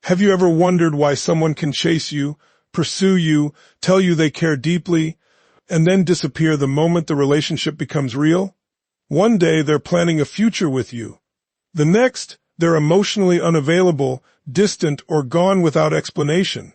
Have you ever wondered why someone can chase you, pursue you, tell you they care deeply, and then disappear the moment the relationship becomes real? One day they're planning a future with you. The next, they're emotionally unavailable, distant, or gone without explanation.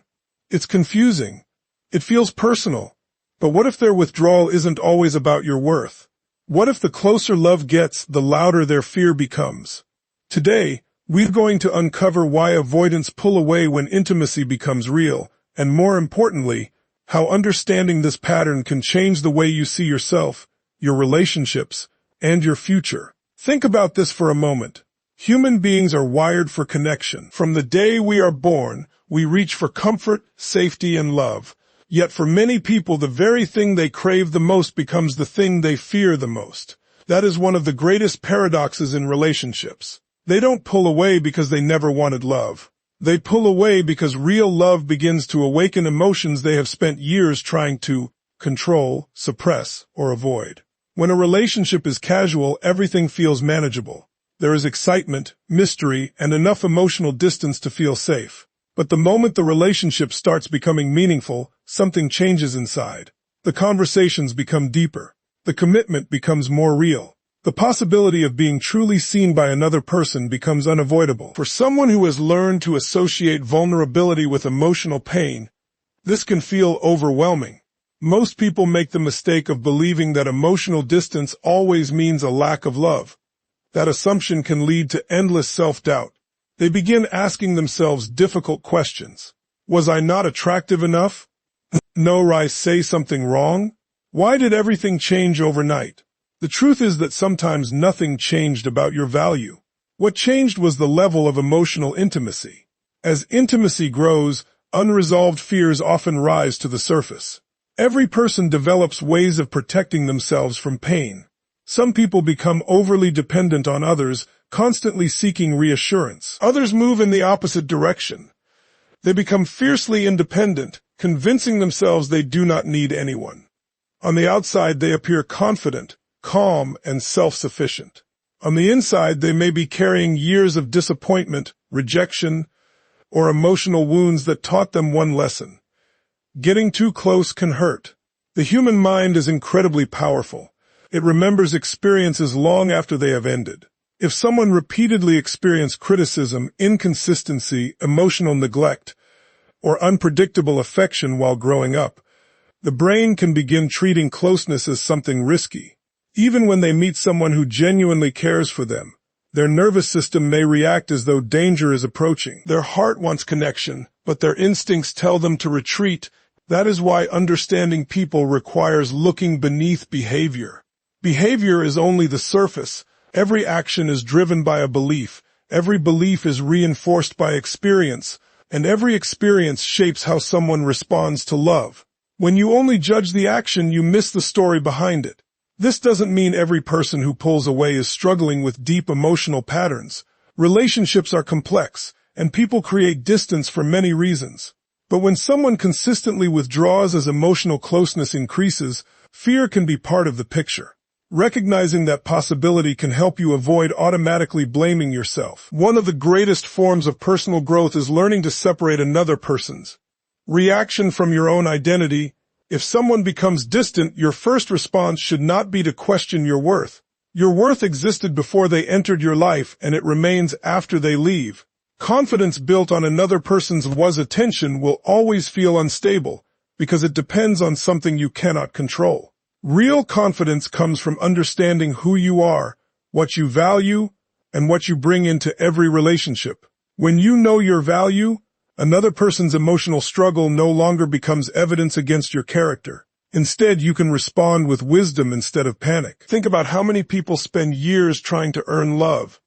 It's confusing. It feels personal. But what if their withdrawal isn't always about your worth? What if the closer love gets, the louder their fear becomes? Today, we're going to uncover why avoidants pull away when intimacy becomes real, and more importantly, how understanding this pattern can change the way you see yourself, your relationships, and your future. Think about this for a moment. Human beings are wired for connection. From the day we are born, we reach for comfort, safety, and love. Yet for many people, the very thing they crave the most becomes the thing they fear the most. That is one of the greatest paradoxes in relationships. They don't pull away because they never wanted love. They pull away because real love begins to awaken emotions they have spent years trying to control, suppress, or avoid. When a relationship is casual, everything feels manageable. There is excitement, mystery, and enough emotional distance to feel safe. But the moment the relationship starts becoming meaningful, something changes inside. The conversations become deeper. The commitment becomes more real. The possibility of being truly seen by another person becomes unavoidable. For someone who has learned to associate vulnerability with emotional pain, this can feel overwhelming. Most people make the mistake of believing that emotional distance always means a lack of love. That assumption can lead to endless self-doubt. They begin asking themselves difficult questions. Was I not attractive enough? Did I say something wrong? Why did everything change overnight? The truth is that sometimes nothing changed about your value. What changed was the level of emotional intimacy. As intimacy grows, unresolved fears often rise to the surface. Every person develops ways of protecting themselves from pain. Some people become overly dependent on others, constantly seeking reassurance. Others move in the opposite direction. They become fiercely independent, convincing themselves they do not need anyone. On the outside, they appear confident, calm, and self-sufficient. On the inside, they may be carrying years of disappointment, rejection, or emotional wounds that taught them one lesson. Getting too close can hurt. The human mind is incredibly powerful. It remembers experiences long after they have ended. If someone repeatedly experienced criticism, inconsistency, emotional neglect, or unpredictable affection while growing up, the brain can begin treating closeness as something risky. Even when they meet someone who genuinely cares for them, their nervous system may react as though danger is approaching. Their heart wants connection, but their instincts tell them to retreat. That is why understanding people requires looking beneath behavior. Behavior is only the surface. Every action is driven by a belief. Every belief is reinforced by experience, and every experience shapes how someone responds to love. When you only judge the action, you miss the story behind it. This doesn't mean every person who pulls away is struggling with deep emotional patterns. Relationships are complex, and people create distance for many reasons. But when someone consistently withdraws as emotional closeness increases, fear can be part of the picture. Recognizing that possibility can help you avoid automatically blaming yourself. One of the greatest forms of personal growth is learning to separate another person's reaction from your own identity. If someone becomes distant, your first response should not be to question your worth. Your worth existed before they entered your life, and it remains after they leave. Confidence built on another person's attention will always feel unstable because it depends on something you cannot control. Real confidence comes from understanding who you are, what you value, and what you bring into every relationship. When you know your value, another person's emotional struggle no longer becomes evidence against your character. Instead, you can respond with wisdom instead of panic. Think about how many people spend years trying to earn love.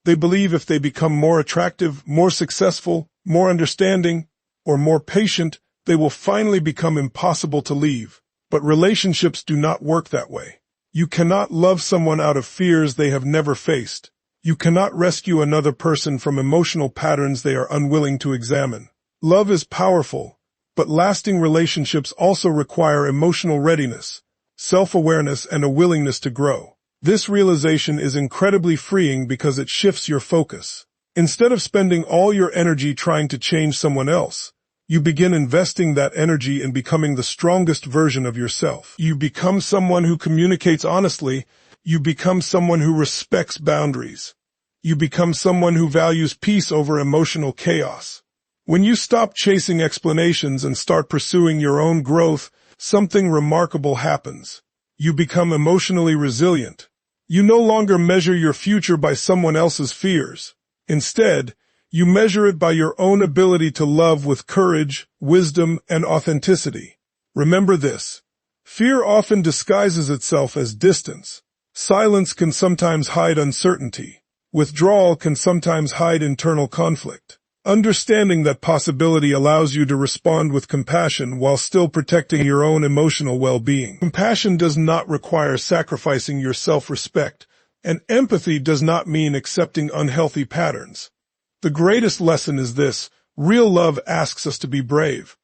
They believe if they become more attractive, more successful, more understanding, or more patient, they will finally become impossible to leave. But relationships do not work that way. You cannot love someone out of fears they have never faced. You cannot rescue another person from emotional patterns they are unwilling to examine. Love is powerful, but lasting relationships also require emotional readiness, self-awareness, and a willingness to grow. This realization is incredibly freeing because it shifts your focus. Instead of spending all your energy trying to change someone else, you begin investing that energy in becoming the strongest version of yourself. You become someone who communicates honestly. You become someone who respects boundaries. You become someone who values peace over emotional chaos. When you stop chasing explanations and start pursuing your own growth, something remarkable happens. You become emotionally resilient. You no longer measure your future by someone else's fears. Instead, you measure it by your own ability to love with courage, wisdom, and authenticity. Remember this: fear often disguises itself as distance. Silence can sometimes hide uncertainty. Withdrawal can sometimes hide internal conflict. Understanding that possibility allows you to respond with compassion while still protecting your own emotional well-being. Compassion does not require sacrificing your self-respect, and empathy does not mean accepting unhealthy patterns. The greatest lesson is this: real love asks us to be brave.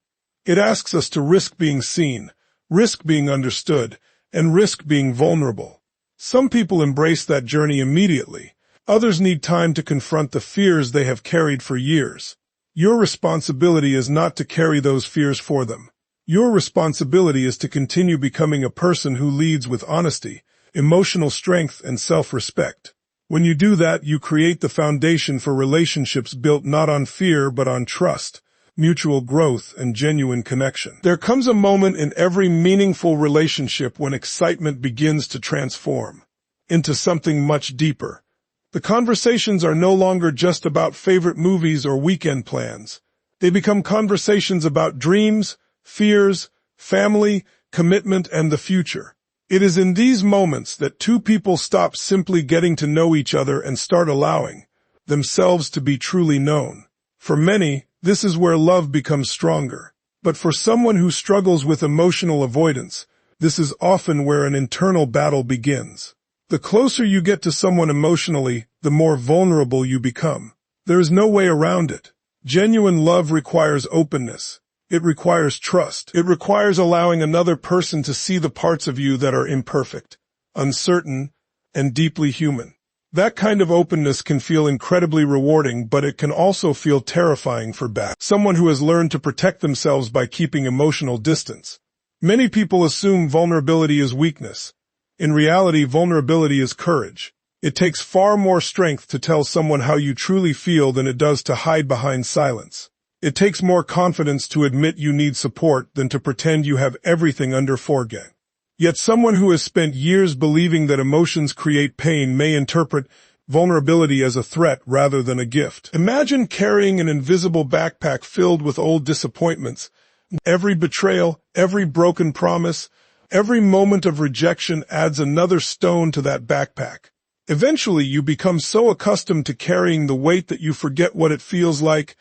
It asks us to risk being seen, risk being understood, and risk being vulnerable. Some people embrace that journey immediately. Others need time to confront the fears they have carried for years. Your responsibility is not to carry those fears for them. Your responsibility is to continue becoming a person who leads with honesty, emotional strength, and self-respect. When you do that, you create the foundation for relationships built not on fear but on trust, mutual growth, and genuine connection. There comes a moment in every meaningful relationship when excitement begins to transform into something much deeper. The conversations are no longer just about favorite movies or weekend plans. They become conversations about dreams, fears, family, commitment, and the future. It is in these moments that two people stop simply getting to know each other and start allowing themselves to be truly known. For many, this is where love becomes stronger. But for someone who struggles with emotional avoidance, this is often where an internal battle begins. The closer you get to someone emotionally, the more vulnerable you become. There is no way around it. Genuine love requires openness. It requires trust. It requires allowing another person to see the parts of you that are imperfect, uncertain, and deeply human. That kind of openness can feel incredibly rewarding, but it can also feel terrifying for someone who has learned to protect themselves by keeping emotional distance. Many people assume vulnerability is weakness. In reality, vulnerability is courage. It takes far more strength to tell someone how you truly feel than it does to hide behind silence. It takes more confidence to admit you need support than to pretend you have everything under forget. Yet someone who has spent years believing that emotions create pain may interpret vulnerability as a threat rather than a gift. Imagine carrying an invisible backpack filled with old disappointments. Every betrayal, every broken promise, every moment of rejection adds another stone to that backpack. Eventually, you become so accustomed to carrying the weight that you forget what it feels like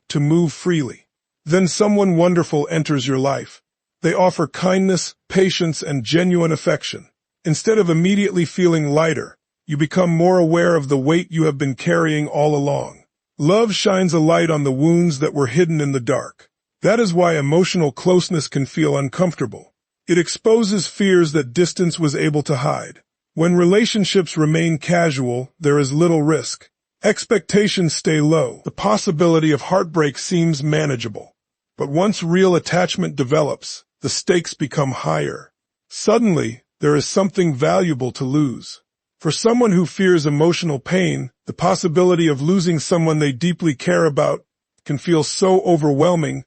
to move freely. Then someone wonderful enters your life. They offer kindness, patience, and genuine affection. Instead of immediately feeling lighter, you become more aware of the weight you have been carrying all along. Love shines a light on the wounds that were hidden in the dark. That is why emotional closeness can feel uncomfortable. It exposes fears that distance was able to hide. When relationships remain casual, there is little risk. Expectations stay low. The possibility of heartbreak seems manageable. But once real attachment develops, the stakes become higher. Suddenly, there is something valuable to lose. For someone who fears emotional pain, the possibility of losing someone they deeply care about can feel so overwhelming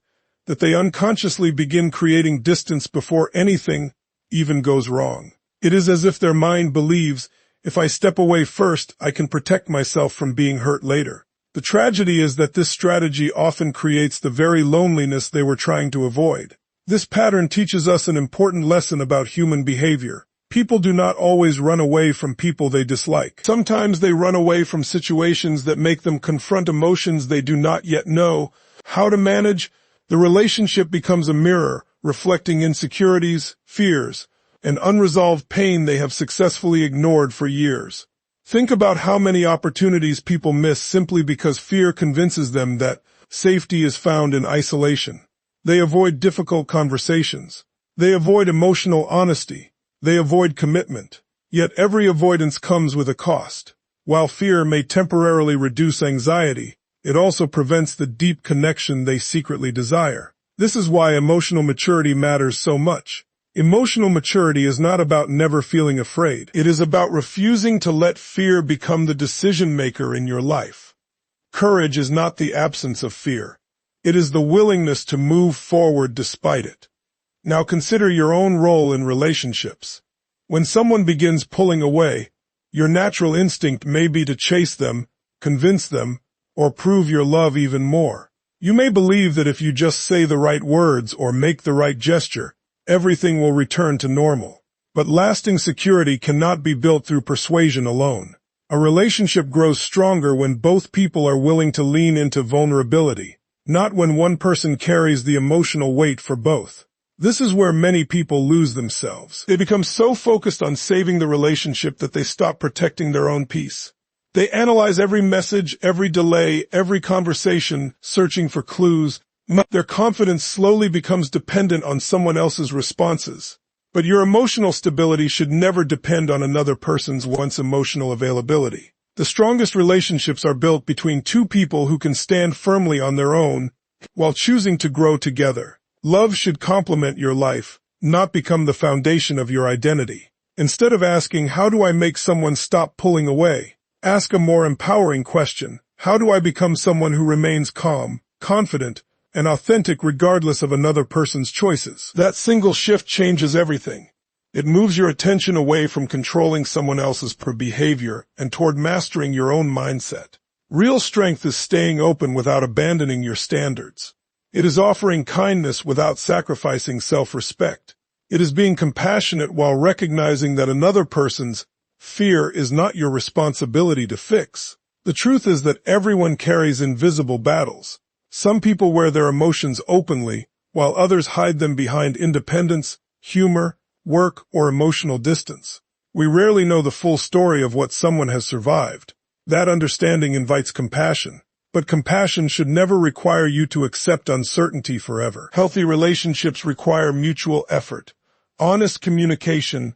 that they unconsciously begin creating distance before anything even goes wrong. It is as if their mind believes, if I step away first, I can protect myself from being hurt later. The tragedy is that this strategy often creates the very loneliness they were trying to avoid. This pattern teaches us an important lesson about human behavior. People do not always run away from people they dislike. Sometimes they run away from situations that make them confront emotions they do not yet know how to manage. The relationship becomes a mirror, reflecting insecurities, fears, and unresolved pain they have successfully ignored for years. Think about how many opportunities people miss simply because fear convinces them that safety is found in isolation. They avoid difficult conversations. They avoid emotional honesty. They avoid commitment. Yet every avoidance comes with a cost. While fear may temporarily reduce anxiety, it also prevents the deep connection they secretly desire. This is why emotional maturity matters so much. Emotional maturity is not about never feeling afraid. It is about refusing to let fear become the decision maker in your life. Courage is not the absence of fear. It is the willingness to move forward despite it. Now consider your own role in relationships. When someone begins pulling away, your natural instinct may be to chase them, convince them, or prove your love even more. You may believe that if you just say the right words or make the right gesture, everything will return to normal. But lasting security cannot be built through persuasion alone. A relationship grows stronger when both people are willing to lean into vulnerability, not when one person carries the emotional weight for both. This is where many people lose themselves. They become so focused on saving the relationship that they stop protecting their own peace. They analyze every message, every delay, every conversation, searching for clues. Their confidence slowly becomes dependent on someone else's responses. But your emotional stability should never depend on another person's once emotional availability. The strongest relationships are built between two people who can stand firmly on their own while choosing to grow together. Love should complement your life, not become the foundation of your identity. Instead of asking, how do I make someone stop pulling away? Ask a more empowering question. How do I become someone who remains calm, confident, and authentic regardless of another person's choices? That single shift changes everything. It moves your attention away from controlling someone else's behavior and toward mastering your own mindset. Real strength is staying open without abandoning your standards. It is offering kindness without sacrificing self-respect. It is being compassionate while recognizing that another person's fear is not your responsibility to fix. The truth is that everyone carries invisible battles. Some people wear their emotions openly, while others hide them behind independence, humor, work, or emotional distance. We rarely know the full story of what someone has survived. That understanding invites compassion. But compassion should never require you to accept uncertainty forever. Healthy relationships require mutual effort, honest communication,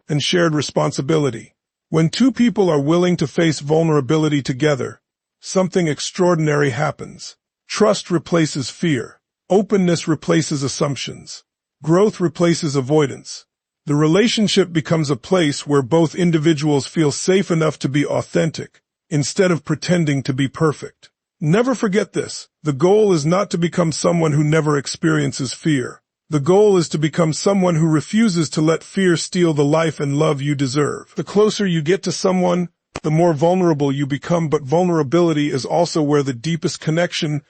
and shared responsibility. When two people are willing to face vulnerability together, something extraordinary happens. Trust replaces fear. Openness replaces assumptions. Growth replaces avoidance. The relationship becomes a place where both individuals feel safe enough to be authentic, instead of pretending to be perfect. Never forget this. The goal is not to become someone who never experiences fear. The goal is to become someone who refuses to let fear steal the life and love you deserve. The closer you get to someone, the more vulnerable you become, but vulnerability is also where the deepest connection,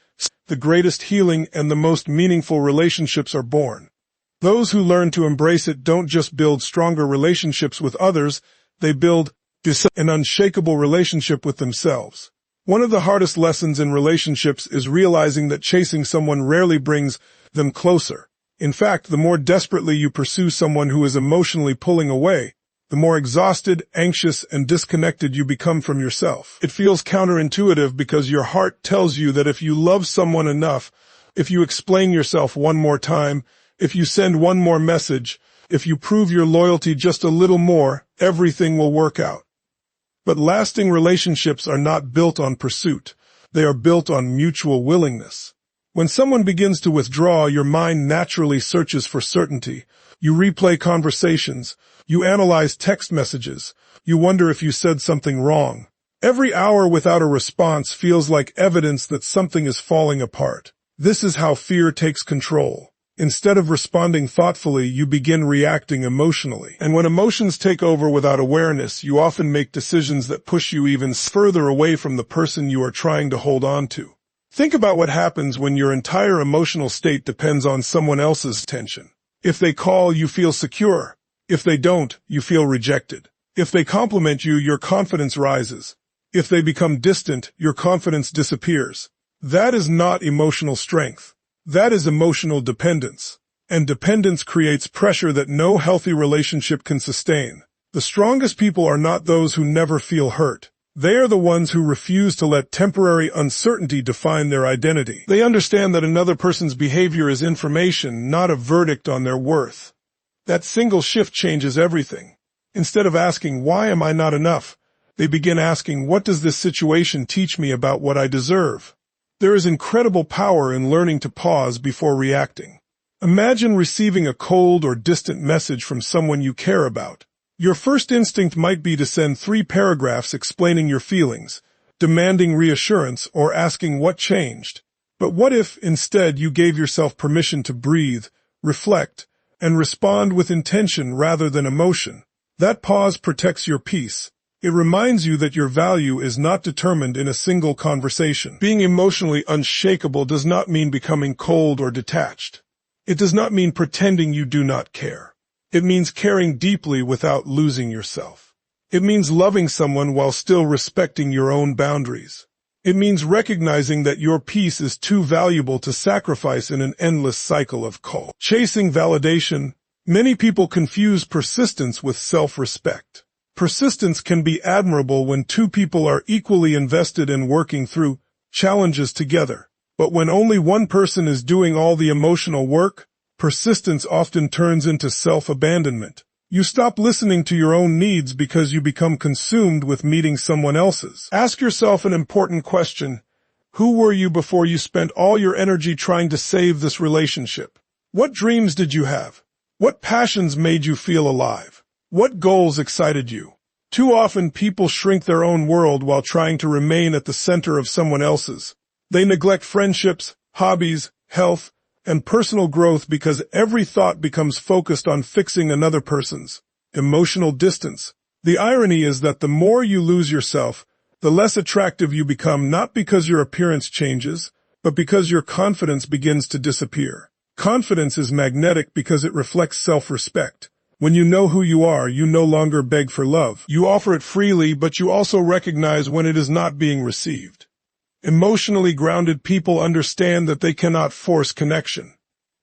the greatest healing, and the most meaningful relationships are born. Those who learn to embrace it don't just build stronger relationships with others, they build an unshakable relationship with themselves. One of the hardest lessons in relationships is realizing that chasing someone rarely brings them closer. In fact, the more desperately you pursue someone who is emotionally pulling away, the more exhausted, anxious, and disconnected you become from yourself. It feels counterintuitive because your heart tells you that if you love someone enough, if you explain yourself one more time, if you send one more message, if you prove your loyalty just a little more, everything will work out. But lasting relationships are not built on pursuit. They are built on mutual willingness. When someone begins to withdraw, your mind naturally searches for certainty. You replay conversations. You analyze text messages. You wonder if you said something wrong. Every hour without a response feels like evidence that something is falling apart. This is how fear takes control. Instead of responding thoughtfully, you begin reacting emotionally. And when emotions take over without awareness, you often make decisions that push you even further away from the person you are trying to hold on to. Think about what happens when your entire emotional state depends on someone else's attention. If they call, you feel secure. If they don't, you feel rejected. If they compliment you, your confidence rises. If they become distant, your confidence disappears. That is not emotional strength. That is emotional dependence. And dependence creates pressure that no healthy relationship can sustain. The strongest people are not those who never feel hurt. They are the ones who refuse to let temporary uncertainty define their identity. They understand that another person's behavior is information, not a verdict on their worth. That single shift changes everything. Instead of asking, why am I not enough? They begin asking, what does this situation teach me about what I deserve? There is incredible power in learning to pause before reacting. Imagine receiving a cold or distant message from someone you care about. Your first instinct might be to send 3 paragraphs explaining your feelings, demanding reassurance, or asking what changed. But what if, instead, you gave yourself permission to breathe, reflect, and respond with intention rather than emotion? That pause protects your peace. It reminds you that your value is not determined in a single conversation. Being emotionally unshakable does not mean becoming cold or detached. It does not mean pretending you do not care. It means caring deeply without losing yourself. It means loving someone while still respecting your own boundaries. It means recognizing that your peace is too valuable to sacrifice in an endless cycle of chasing validation. Many people confuse persistence with self-respect. Persistence can be admirable when 2 people are equally invested in working through challenges together. But when only one person is doing all the emotional work, persistence often turns into self-abandonment. You stop listening to your own needs because you become consumed with meeting someone else's. Ask yourself an important question. Who were you before you spent all your energy trying to save this relationship? What dreams did you have? What passions made you feel alive? What goals excited you? Too often people shrink their own world while trying to remain at the center of someone else's. They neglect friendships, hobbies, health, and personal growth because every thought becomes focused on fixing another person's emotional distance. The irony is that the more you lose yourself, the less attractive you become, not because your appearance changes, but because your confidence begins to disappear. Confidence is magnetic because it reflects self-respect. When you know who you are, you no longer beg for love. You offer it freely, but you also recognize when it is not being received. Emotionally grounded people understand that they cannot force connection.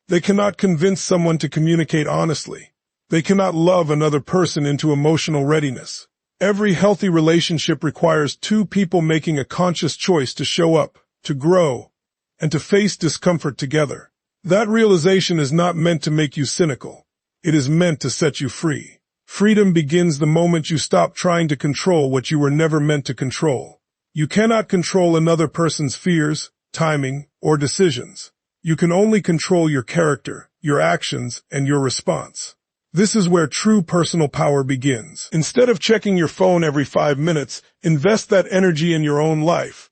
They cannot convince someone to communicate honestly. They cannot love another person into emotional readiness. Every healthy relationship requires 2 people making a conscious choice to show up, to grow, and to face discomfort together. That realization is not meant to make you cynical. It is meant to set you free. Freedom begins the moment you stop trying to control what you were never meant to control. You cannot control another person's fears, timing, or decisions. You can only control your character, your actions, and your response. This is where true personal power begins. Instead of checking your phone every 5 minutes, invest that energy in your own life.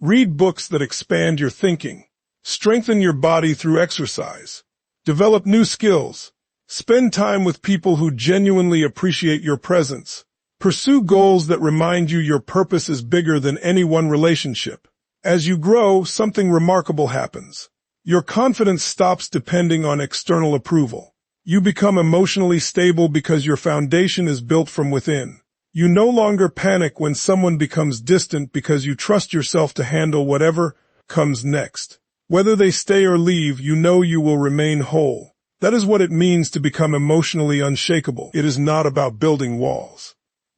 Read books that expand your thinking. Strengthen your body through exercise. Develop new skills. Spend time with people who genuinely appreciate your presence. Pursue goals that remind you your purpose is bigger than any one relationship. As you grow, something remarkable happens. Your confidence stops depending on external approval. You become emotionally stable because your foundation is built from within. You no longer panic when someone becomes distant because you trust yourself to handle whatever comes next. Whether they stay or leave, you know you will remain whole. That is what it means to become emotionally unshakable. It is not about building walls.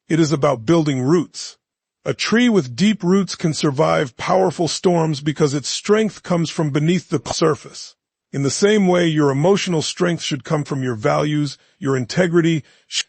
It is about building roots. A tree with deep roots can survive powerful storms because its strength comes from beneath the surface. In the same way, your emotional strength should come from your values, your integrity,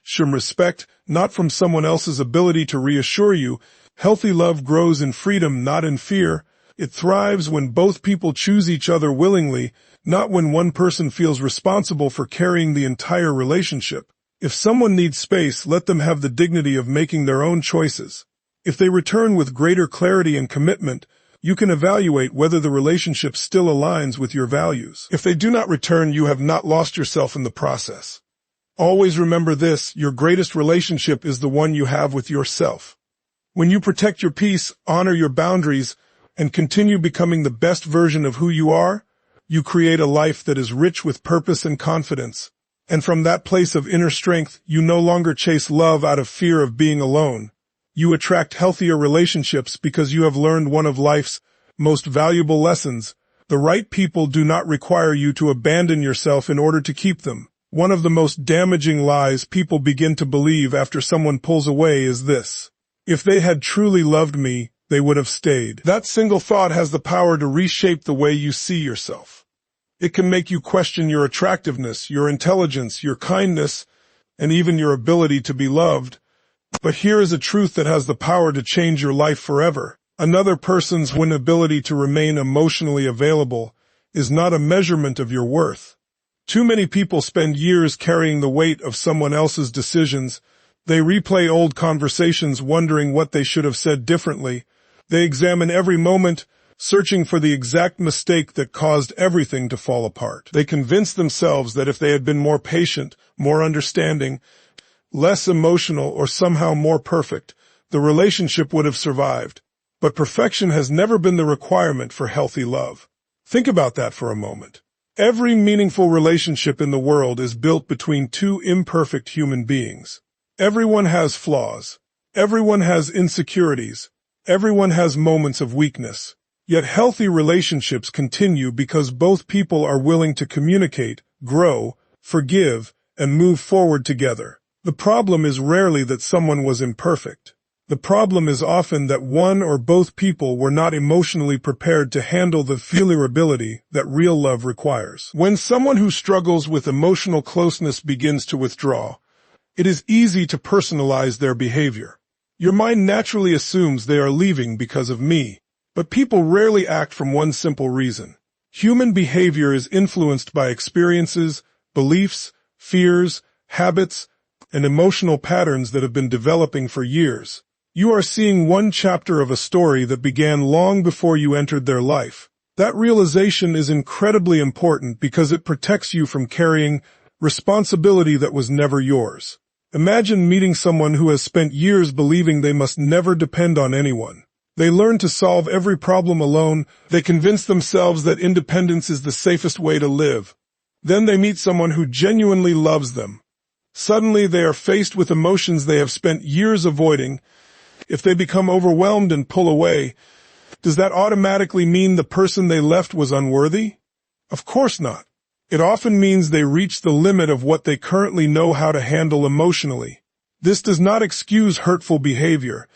from respect, not from someone else's ability to reassure you. Healthy love grows in freedom, not in fear. It thrives when both people choose each other willingly, not when one person feels responsible for carrying the entire relationship. If someone needs space, let them have the dignity of making their own choices. If they return with greater clarity and commitment, you can evaluate whether the relationship still aligns with your values. If they do not return, you have not lost yourself in the process. Always remember this: your greatest relationship is the one you have with yourself. When you protect your peace, honor your boundaries, and continue becoming the best version of who you are, you create a life that is rich with purpose and confidence. And from that place of inner strength, you no longer chase love out of fear of being alone. You attract healthier relationships because you have learned one of life's most valuable lessons. The right people do not require you to abandon yourself in order to keep them. One of the most damaging lies people begin to believe after someone pulls away is this: if they had truly loved me, they would have stayed. That single thought has the power to reshape the way you see yourself. It can make you question your attractiveness, your intelligence, your kindness, and even your ability to be loved. But here is a truth that has the power to change your life forever. Another person's inability to remain emotionally available is not a measurement of your worth. Too many people spend years carrying the weight of someone else's decisions. They replay old conversations wondering what they should have said differently. They examine every moment, searching for the exact mistake that caused everything to fall apart. They convince themselves that if they had been more patient, more understanding, less emotional, or somehow more perfect, the relationship would have survived. But perfection has never been the requirement for healthy love. Think about that for a moment. Every meaningful relationship in the world is built between two imperfect human beings. Everyone has flaws. Everyone has insecurities. Everyone has moments of weakness. Yet healthy relationships continue because both people are willing to communicate, grow, forgive, and move forward together. The problem is rarely that someone was imperfect. The problem is often that one or both people were not emotionally prepared to handle the vulnerability that real love requires. When someone who struggles with emotional closeness begins to withdraw, it is easy to personalize their behavior. Your mind naturally assumes they are leaving because of me, but people rarely act from one simple reason. Human behavior is influenced by experiences, beliefs, fears, habits, and emotional patterns that have been developing for years. You are seeing one chapter of a story that began long before you entered their life. That realization is incredibly important because it protects you from carrying responsibility that was never yours. Imagine meeting someone who has spent years believing they must never depend on anyone. They learn to solve every problem alone. They convince themselves that independence is the safest way to live. Then they meet someone who genuinely loves them. Suddenly they are faced with emotions they have spent years avoiding. If they become overwhelmed and pull away, does that automatically mean the person they left was unworthy? Of course not. It often means they reach the limit of what they currently know how to handle emotionally. This does not excuse hurtful behavior.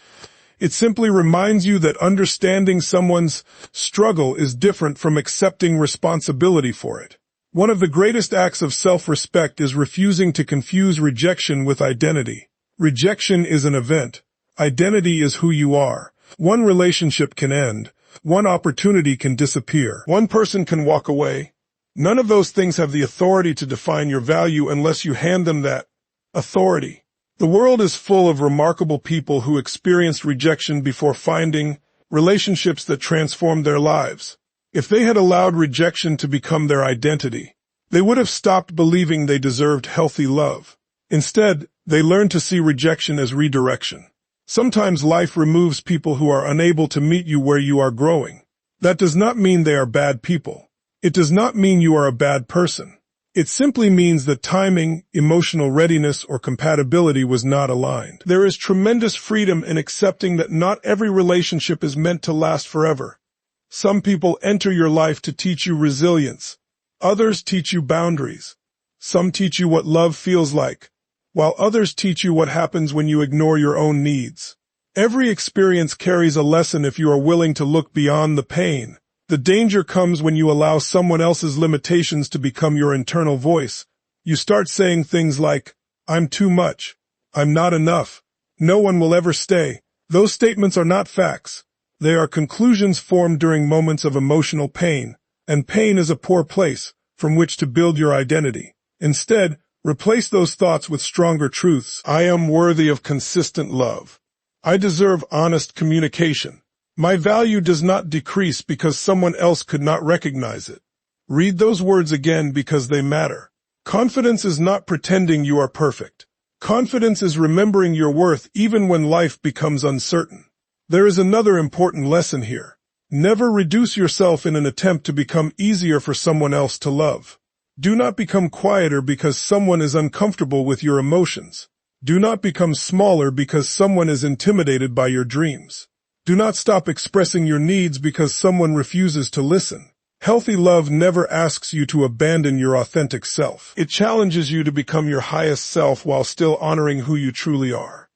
It simply reminds you that understanding someone's struggle is different from accepting responsibility for it. One of the greatest acts of self-respect is refusing to confuse rejection with identity. Rejection is an event. Identity is who you are. One relationship can end. One opportunity can disappear. One person can walk away. None of those things have the authority to define your value unless you hand them that authority. The world is full of remarkable people who experienced rejection before finding relationships that transformed their lives. If they had allowed rejection to become their identity, they would have stopped believing they deserved healthy love. Instead, they learned to see rejection as redirection. Sometimes life removes people who are unable to meet you where you are growing. That does not mean they are bad people. It does not mean you are a bad person. It simply means that timing, emotional readiness, or compatibility was not aligned. There is tremendous freedom in accepting that not every relationship is meant to last forever. Some people enter your life to teach you resilience. Others teach you boundaries. Some teach you what love feels like, while others teach you what happens when you ignore your own needs. Every experience carries a lesson if you are willing to look beyond the pain. The danger comes when you allow someone else's limitations to become your internal voice. You start saying things like, "I'm too much. I'm not enough. No one will ever stay." Those statements are not facts. They are conclusions formed during moments of emotional pain, and pain is a poor place from which to build your identity. Instead, replace those thoughts with stronger truths. I am worthy of consistent love. I deserve honest communication. My value does not decrease because someone else could not recognize it. Read those words again because they matter. Confidence is not pretending you are perfect. Confidence is remembering your worth even when life becomes uncertain. There is another important lesson here. Never reduce yourself in an attempt to become easier for someone else to love. Do not become quieter because someone is uncomfortable with your emotions. Do not become smaller because someone is intimidated by your dreams. Do not stop expressing your needs because someone refuses to listen. Healthy love never asks you to abandon your authentic self. It challenges you to become your highest self while still honoring who you truly are.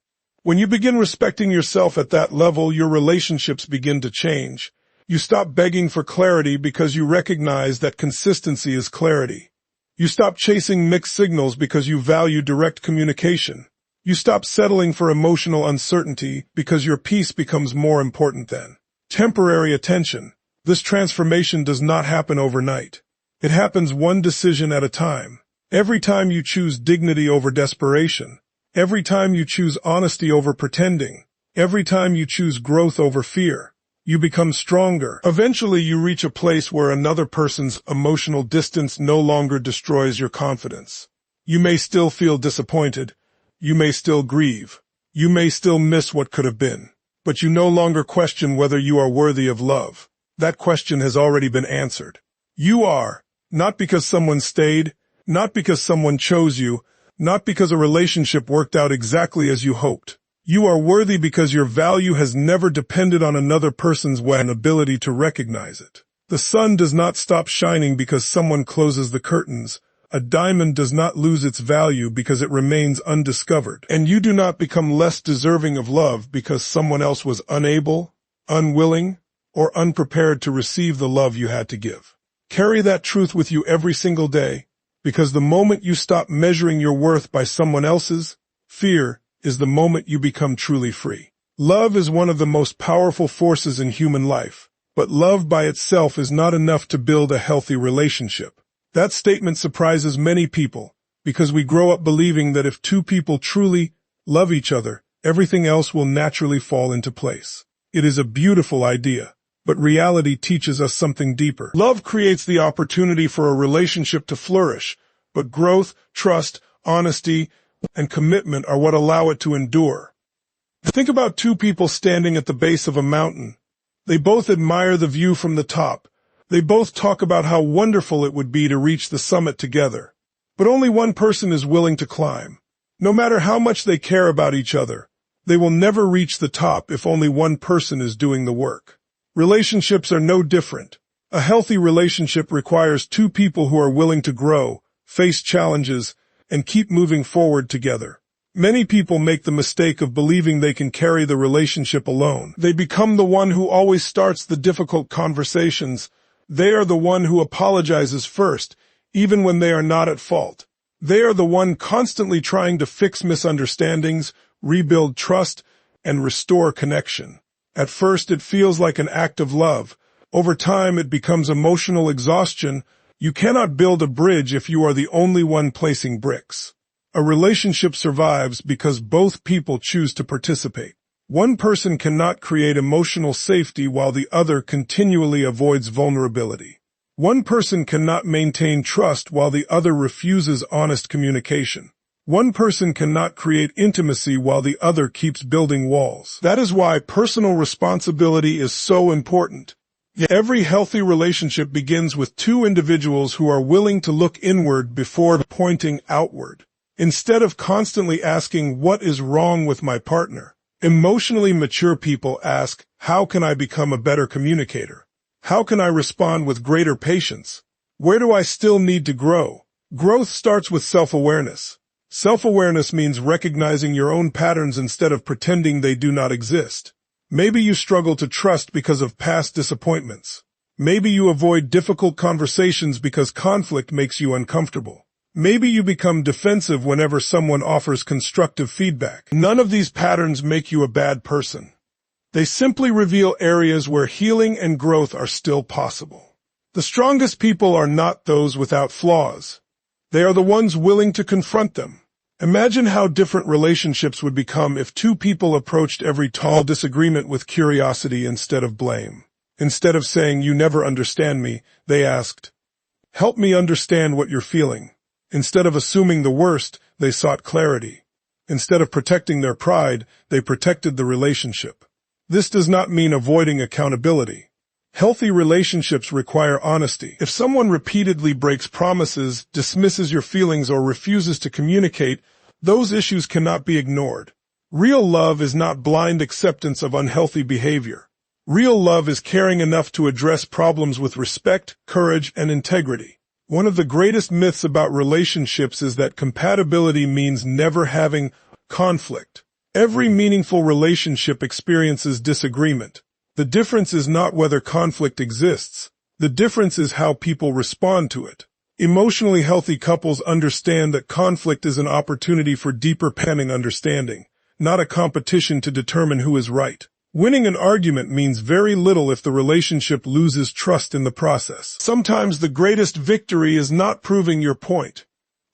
When you begin respecting yourself at that level, your relationships begin to change. You stop begging for clarity because you recognize that consistency is clarity. You stop chasing mixed signals because you value direct communication. You stop settling for emotional uncertainty because your peace becomes more important then. Temporary attention. This transformation does not happen overnight. It happens one decision at a time. Every time you choose dignity over desperation, every time you choose honesty over pretending, every time you choose growth over fear, you become stronger. Eventually, you reach a place where another person's emotional distance no longer destroys your confidence. You may still feel disappointed. You may still grieve. You may still miss what could have been. But you no longer question whether you are worthy of love. That question has already been answered. You are, not because someone stayed, not because someone chose you, not because a relationship worked out exactly as you hoped. You are worthy because your value has never depended on another person's ability to recognize it. The sun does not stop shining because someone closes the curtains. A diamond does not lose its value because it remains undiscovered. And you do not become less deserving of love because someone else was unable, unwilling, or unprepared to receive the love you had to give. Carry that truth with you every single day, because the moment you stop measuring your worth by someone else's, fear is the moment you become truly free. Love is one of the most powerful forces in human life, but love by itself is not enough to build a healthy relationship. That statement surprises many people, because we grow up believing that if two people truly love each other, everything else will naturally fall into place. It is a beautiful idea, but reality teaches us something deeper. Love creates the opportunity for a relationship to flourish, but growth, trust, honesty, and commitment are what allow it to endure. Think about two people standing at the base of a mountain. They both admire the view from the top. They both talk about how wonderful it would be to reach the summit together. But only one person is willing to climb. No matter how much they care about each other, they will never reach the top if only one person is doing the work. Relationships are no different. A healthy relationship requires two people who are willing to grow, face challenges, and keep moving forward together. Many people make the mistake of believing they can carry the relationship alone. They become the one who always starts the difficult conversations. They are the one who apologizes first, even when they are not at fault. They are the one constantly trying to fix misunderstandings, rebuild trust, and restore connection. At first, it feels like an act of love. Over time, it becomes emotional exhaustion. You cannot build a bridge if you are the only one placing bricks. A relationship survives because both people choose to participate. One person cannot create emotional safety while the other continually avoids vulnerability. One person cannot maintain trust while the other refuses honest communication. One person cannot create intimacy while the other keeps building walls. That is why personal responsibility is so important. Every healthy relationship begins with two individuals who are willing to look inward before pointing outward. Instead of constantly asking, "What is wrong with my partner?" emotionally mature people ask, "How can I become a better communicator? How can I respond with greater patience? Where do I still need to grow?" Growth starts with self-awareness. Self-awareness means recognizing your own patterns instead of pretending they do not exist. Maybe you struggle to trust because of past disappointments. Maybe you avoid difficult conversations because conflict makes you uncomfortable. Maybe you become defensive whenever someone offers constructive feedback. None of these patterns make you a bad person. They simply reveal areas where healing and growth are still possible. The strongest people are not those without flaws. They are the ones willing to confront them. Imagine how different relationships would become if two people approached every tall disagreement with curiosity instead of blame. Instead of saying, "You never understand me," they asked, "Help me understand what you're feeling." Instead of assuming the worst, they sought clarity. Instead of protecting their pride, they protected the relationship. This does not mean avoiding accountability. Healthy relationships require honesty. If someone repeatedly breaks promises, dismisses your feelings, or refuses to communicate, those issues cannot be ignored. Real love is not blind acceptance of unhealthy behavior. Real love is caring enough to address problems with respect, courage, and integrity. One of the greatest myths about relationships is that compatibility means never having conflict. Every meaningful relationship experiences disagreement. The difference is not whether conflict exists. The difference is how people respond to it. Emotionally healthy couples understand that conflict is an opportunity for deeper understanding, not a competition to determine who is right. Winning an argument means very little if the relationship loses trust in the process. Sometimes the greatest victory is not proving your point.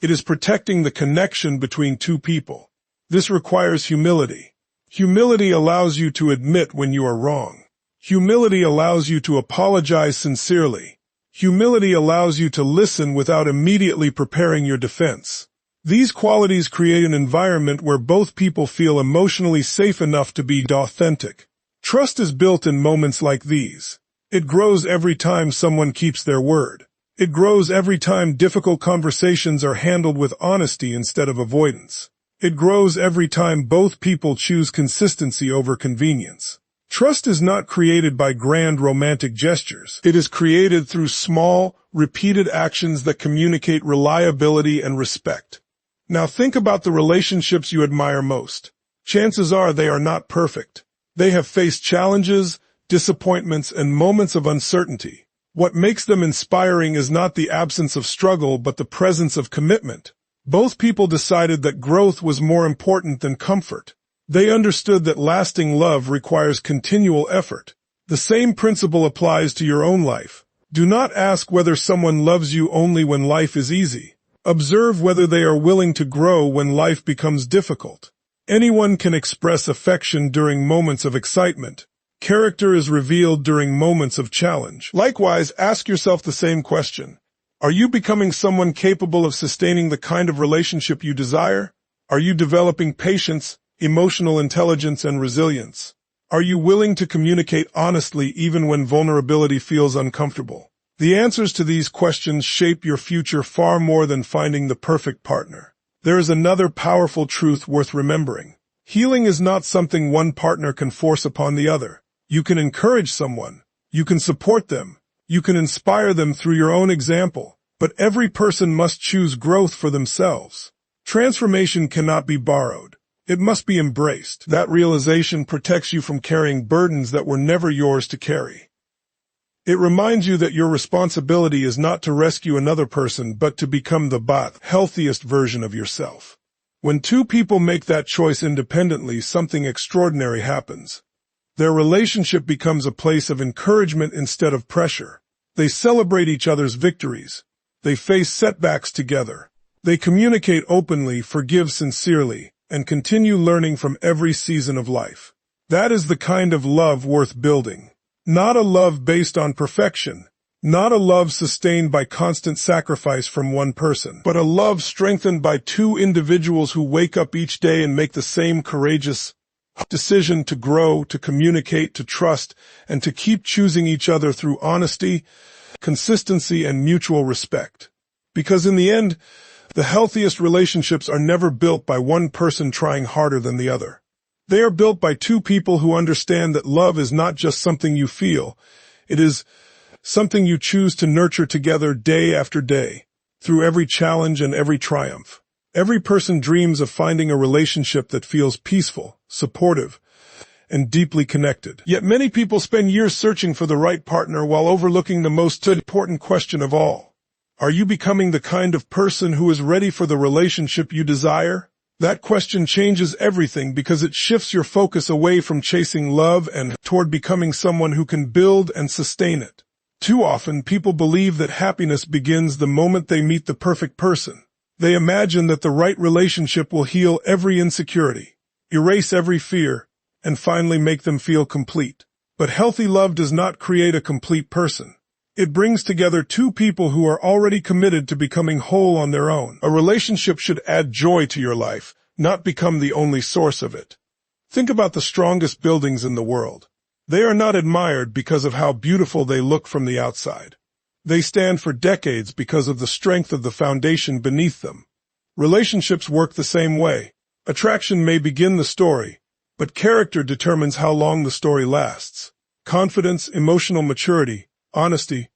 It is protecting the connection between two people. This requires humility. Humility allows you to admit when you are wrong. Humility allows you to apologize sincerely. Humility allows you to listen without immediately preparing your defense. These qualities create an environment where both people feel emotionally safe enough to be authentic. Trust is built in moments like these. It grows every time someone keeps their word. It grows every time difficult conversations are handled with honesty instead of avoidance. It grows every time both people choose consistency over convenience. Trust is not created by grand romantic gestures. It is created through small, repeated actions that communicate reliability and respect. Now think about the relationships you admire most. Chances are they are not perfect. They have faced challenges, disappointments, and moments of uncertainty. What makes them inspiring is not the absence of struggle, but the presence of commitment. Both people decided that growth was more important than comfort. They understood that lasting love requires continual effort. The same principle applies to your own life. Do not ask whether someone loves you only when life is easy. Observe whether they are willing to grow when life becomes difficult. Anyone can express affection during moments of excitement. Character is revealed during moments of challenge. Likewise, ask yourself the same question. Are you becoming someone capable of sustaining the kind of relationship you desire? Are you developing patience, emotional intelligence, and resilience? Are you willing to communicate honestly even when vulnerability feels uncomfortable? The answers to these questions shape your future far more than finding the perfect partner. There is another powerful truth worth remembering. Healing is not something one partner can force upon the other. You can encourage someone. You can support them. You can inspire them through your own example. But every person must choose growth for themselves. Transformation cannot be borrowed. It must be embraced. That realization protects you from carrying burdens that were never yours to carry. It reminds you that your responsibility is not to rescue another person, but to become the healthiest version of yourself. When two people make that choice independently, something extraordinary happens. Their relationship becomes a place of encouragement instead of pressure. They celebrate each other's victories. They face setbacks together. They communicate openly, forgive sincerely, and continue learning from every season of life. That is the kind of love worth building. Not a love based on perfection, not a love sustained by constant sacrifice from one person, but a love strengthened by two individuals who wake up each day and make the same courageous decision to grow, to communicate, to trust, and to keep choosing each other through honesty, consistency, and mutual respect. Because in the end, the healthiest relationships are never built by one person trying harder than the other. They are built by two people who understand that love is not just something you feel. It is something you choose to nurture together day after day, through every challenge and every triumph. Every person dreams of finding a relationship that feels peaceful, supportive, and deeply connected. Yet many people spend years searching for the right partner while overlooking the most important question of all. Are you becoming the kind of person who is ready for the relationship you desire? That question changes everything because it shifts your focus away from chasing love and toward becoming someone who can build and sustain it. Too often, people believe that happiness begins the moment they meet the perfect person. They imagine that the right relationship will heal every insecurity, erase every fear, and finally make them feel complete. But healthy love does not create a complete person. It brings together two people who are already committed to becoming whole on their own. A relationship should add joy to your life, not become the only source of it. Think about the strongest buildings in the world. They are not admired because of how beautiful they look from the outside. They stand for decades because of the strength of the foundation beneath them. Relationships work the same way. Attraction may begin the story, but character determines how long the story lasts. Confidence, emotional maturity, honesty,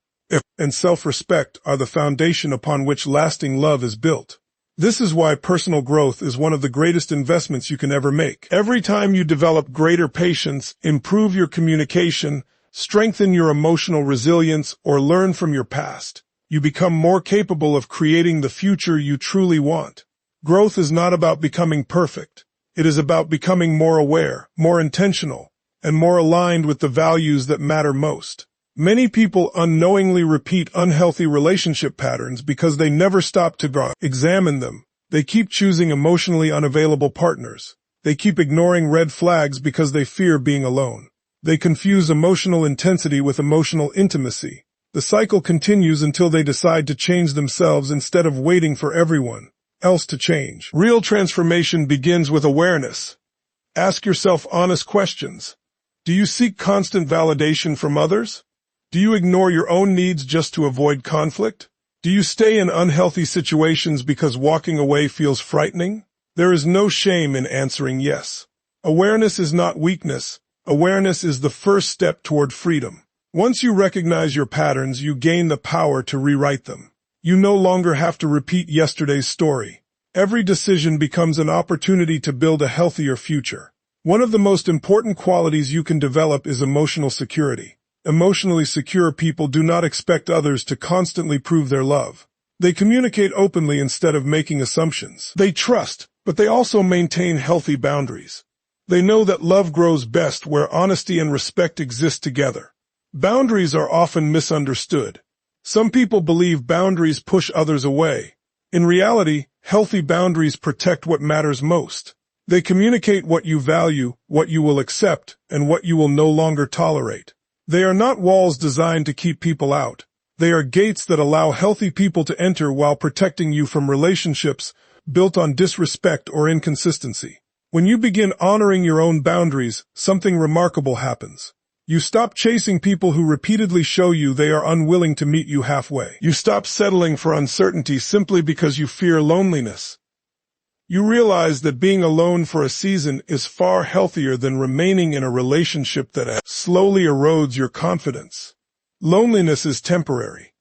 and self-respect are the foundation upon which lasting love is built. This is why personal growth is one of the greatest investments you can ever make. Every time you develop greater patience, improve your communication, strengthen your emotional resilience, or learn from your past, You become more capable of creating the future you truly want. Growth is not about becoming perfect. It is about becoming more aware, more intentional, and more aligned with the values that matter most. Many people unknowingly repeat unhealthy relationship patterns because they never stop to examine them. They keep choosing emotionally unavailable partners. They keep ignoring red flags because they fear being alone. They confuse emotional intensity with emotional intimacy. The cycle continues until they decide to change themselves instead of waiting for everyone else to change. Real transformation begins with awareness. Ask yourself honest questions. Do you seek constant validation from others? Do you ignore your own needs just to avoid conflict? Do you stay in unhealthy situations because walking away feels frightening? There is no shame in answering yes. Awareness is not weakness. Awareness is the first step toward freedom. Once you recognize your patterns, you gain the power to rewrite them. You no longer have to repeat yesterday's story. Every decision becomes an opportunity to build a healthier future. One of the most important qualities you can develop is emotional security. Emotionally secure people do not expect others to constantly prove their love. They communicate openly instead of making assumptions. They trust, but they also maintain healthy boundaries. They know that love grows best where honesty and respect exist together. Boundaries are often misunderstood. Some people believe boundaries push others away. In reality, healthy boundaries protect what matters most. They communicate what you value, what you will accept, and what you will no longer tolerate. They are not walls designed to keep people out. They are gates that allow healthy people to enter while protecting you from relationships built on disrespect or inconsistency. When you begin honoring your own boundaries, something remarkable happens. You stop chasing people who repeatedly show you they are unwilling to meet you halfway. You stop settling for uncertainty simply because you fear loneliness. You realize that being alone for a season is far healthier than remaining in a relationship that slowly erodes your confidence. Loneliness is temporary.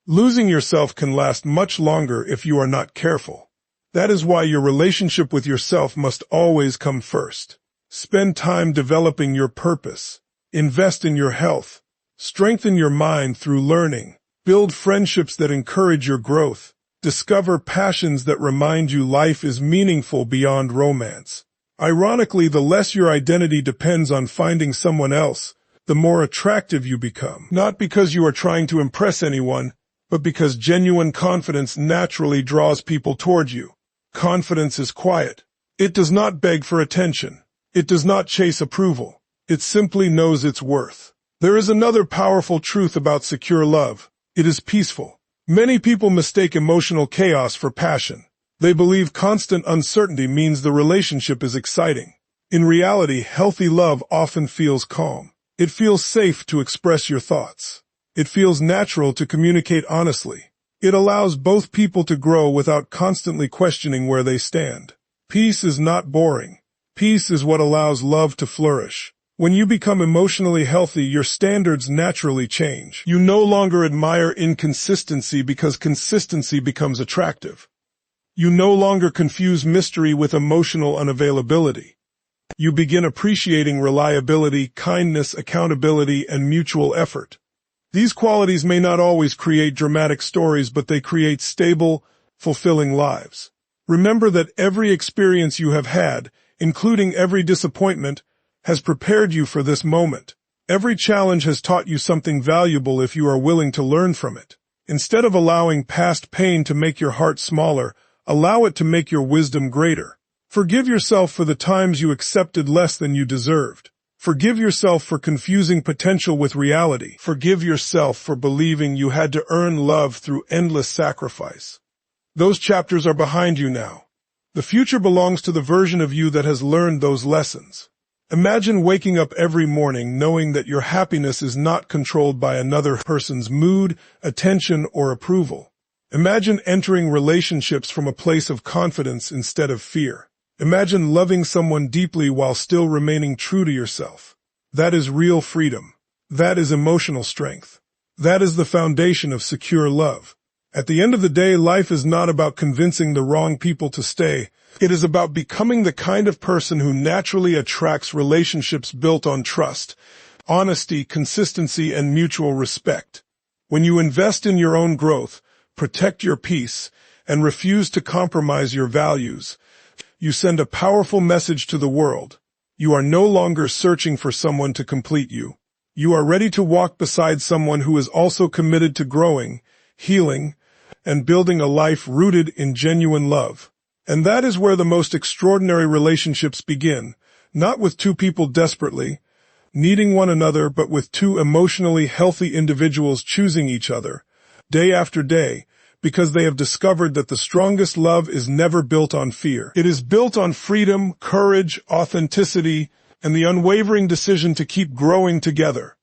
Losing yourself can last much longer if you are not careful. That is why your relationship with yourself must always come first. Spend time developing your purpose. Invest in your health. Strengthen your mind through learning. Build friendships that encourage your growth. Discover passions that remind you life is meaningful beyond romance. Ironically, the less your identity depends on finding someone else, the more attractive you become. Not because you are trying to impress anyone, but because genuine confidence naturally draws people toward you. Confidence is quiet. It does not beg for attention. It does not chase approval. It simply knows its worth. There is another powerful truth about secure love. It is peaceful. Many people mistake emotional chaos for passion. They believe constant uncertainty means the relationship is exciting. In reality, healthy love often feels calm. It feels safe to express your thoughts. It feels natural to communicate honestly. It allows both people to grow without constantly questioning where they stand. Peace is not boring. Peace is what allows love to flourish. When you become emotionally healthy, your standards naturally change. You no longer admire inconsistency because consistency becomes attractive. You no longer confuse mystery with emotional unavailability. You begin appreciating reliability, kindness, accountability, and mutual effort. These qualities may not always create dramatic stories, but they create stable, fulfilling lives. Remember that every experience you have had, including every disappointment, has prepared you for this moment. Every challenge has taught you something valuable if you are willing to learn from it. Instead of allowing past pain to make your heart smaller, allow it to make your wisdom greater. Forgive yourself for the times you accepted less than you deserved. Forgive yourself for confusing potential with reality. Forgive yourself for believing you had to earn love through endless sacrifice. Those chapters are behind you now. The future belongs to the version of you that has learned those lessons. Imagine waking up every morning knowing that your happiness is not controlled by another person's mood, attention, or approval. Imagine entering relationships from a place of confidence instead of fear. Imagine loving someone deeply while still remaining true to yourself. That is real freedom. That is emotional strength. That is the foundation of secure love. At the end of the day, life is not about convincing the wrong people to stay. It is about becoming the kind of person who naturally attracts relationships built on trust, honesty, consistency, and mutual respect. When you invest in your own growth, protect your peace, and refuse to compromise your values, you send a powerful message to the world. You are no longer searching for someone to complete you. You are ready to walk beside someone who is also committed to growing, healing, and building a life rooted in genuine love. And that is where the most extraordinary relationships begin, not with two people desperately needing one another, but with two emotionally healthy individuals choosing each other, day after day, because they have discovered that the strongest love is never built on fear. It is built on freedom, courage, authenticity, and the unwavering decision to keep growing together.